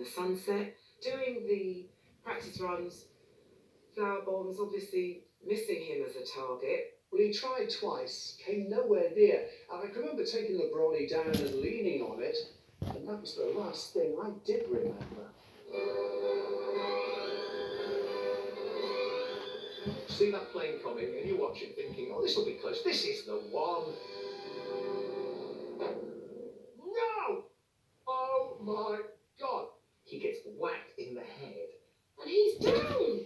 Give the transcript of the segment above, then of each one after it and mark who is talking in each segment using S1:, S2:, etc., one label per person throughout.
S1: the sunset, doing the practice runs. Flower bombs, obviously missing him as a target.
S2: Well, he tried twice, came nowhere near, and I can remember taking the brolly down and leaning on it, and that was the last thing I did remember.
S3: See that plane coming, and you watch it thinking, oh, this will be close, this is the one. No! Oh my God! He gets whacked in the head.
S1: And he's down!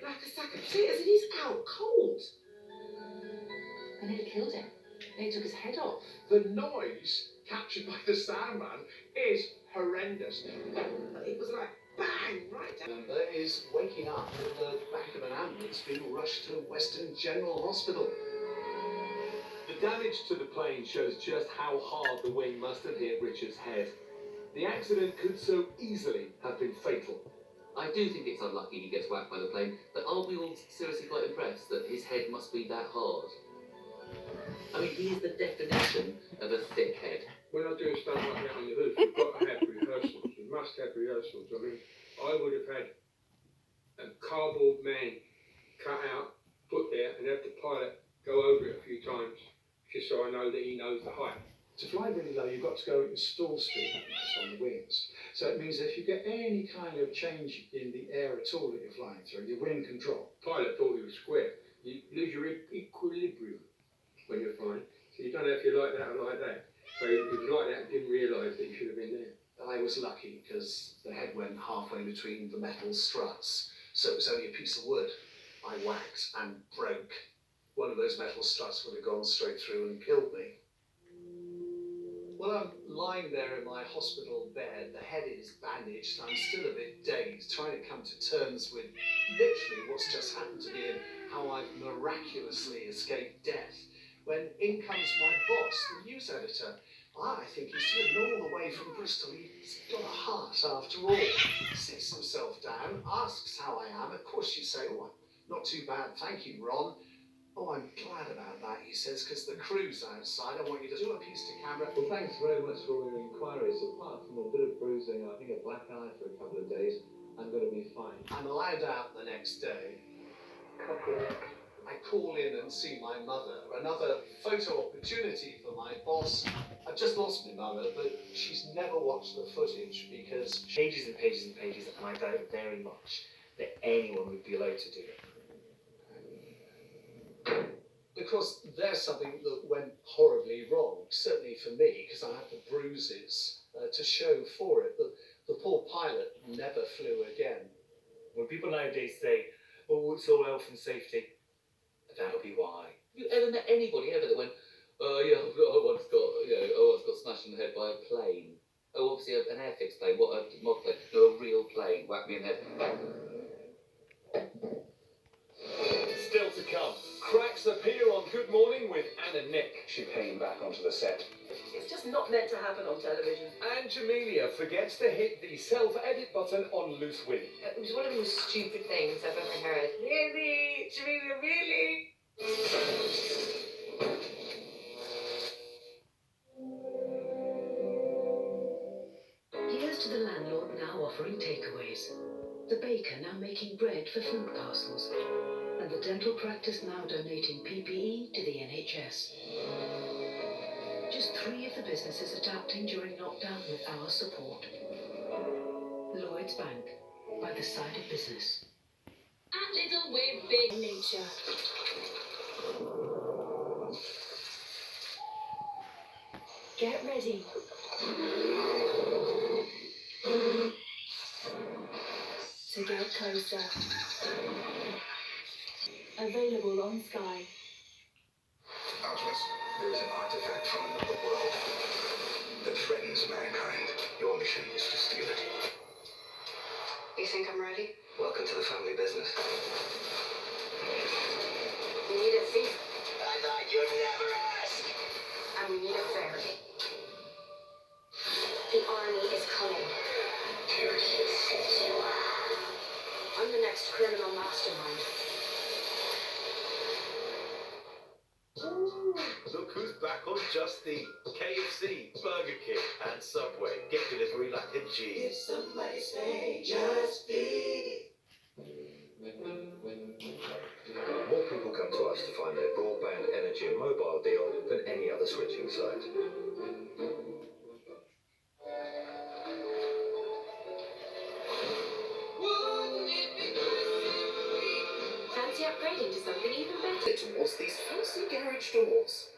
S1: Like a sack of potatoes, and he's out cold.
S4: And it killed him. They took his head off.
S3: The noise captured by the sound man is horrendous.
S1: It was like bang, right down.
S2: Remember is waking up in the back of an ambulance being rushed to Western General Hospital.
S3: The damage to the plane shows just how hard the wing must have hit Richard's head. The accident could so easily have been fatal.
S5: I do think it's unlucky he gets whacked by the plane, but aren't we all seriously quite impressed that his head must be that hard? I mean, he is the definition of a thick head.
S6: When I do a stunt like that on the roof, you've got to have rehearsals. You must have rehearsals. I mean, I would have had a cardboard man cut out, put there, and have the pilot go over it a few times, just so I know that he knows the height.
S2: To fly really low, you've got to go at stall speed on the wings. So it means if you get any kind of change in the air at all that you're flying through, your wing can drop.
S6: Pilot thought he was square. You lose your equilibrium when you're flying. So you don't know if you're like that or like that. So he was like that and didn't realise that he should have been there.
S2: I was lucky because the head went halfway between the metal struts, so it was only a piece of wood. I whacked and broke. One of those metal struts would have gone straight through and killed me. Well, I'm lying there in my hospital bed, the head is bandaged, I'm still a bit dazed, trying to come to terms with literally what's just happened to me and how I've miraculously escaped death, when in comes my boss, the news editor. I think he's driven all the way from Bristol. He's got a heart after all. Sits himself down, asks how I am. Of course you say, oh, not too bad, thank you, Ron. Oh, I'm glad about that, he says, because the crew's outside. I want you to do a piece to camera.
S7: Well, thanks very much for all your inquiries. Apart from a bit of bruising, I think a black eye for a couple of days, I'm going to be fine.
S2: I'm allowed out the next day. I call in and see my mother. Another photo opportunity for my boss. I've just lost my mother, but she's never watched the footage because
S8: pages and pages and pages, and I doubt very much that anyone would be allowed to do it.
S2: Because there's something that went horribly wrong, certainly for me, because I had the bruises to show for it. The poor pilot never flew again.
S8: When people nowadays say, oh, it's all health and safety, that'll be why.
S5: Have you ever met anybody ever that went, oh yeah, I once got smashed in the head by a plane? Oh, obviously an airfix plane, what, a mod plane? No, a real plane, whacked me in the head.
S3: Still to come, cracks appear on Good Morning with Anna Nick.
S2: She came back onto the set.
S1: It's just not meant to happen on television.
S3: And Jamelia forgets to hit the self-edit button on Loose Wing.
S4: It was one of the most stupid things I've ever heard.
S1: Really? Jamelia, really?
S9: Here's to the landlord now offering takeaways, the baker now making bread for food parcels, and the dental practice now donating PPE to the NHS. Just 3 of the businesses adapting during lockdown with our support. Lloyds Bank, by the side of business.
S4: At Little, we're big nature. Get ready. To get closer. Available on Sky.
S10: Atlas, there is an artifact from another world that threatens mankind. Your mission is to steal it.
S4: You think I'm ready?
S10: Welcome to the family business.
S4: We need a thief,
S10: I thought you'd never ask!
S4: and we need a ferry. The army is coming. I'm the next criminal mastermind.
S3: Look who's back on Just Eat.
S11: KFC, Burger King and Subway. Get delivery like a G.
S10: If somebody say just be.
S12: More people come to us to find their broadband, energy and mobile deal than any other switching site.
S13: Fancy upgrading to something even better?
S11: Towards these fancy garage doors.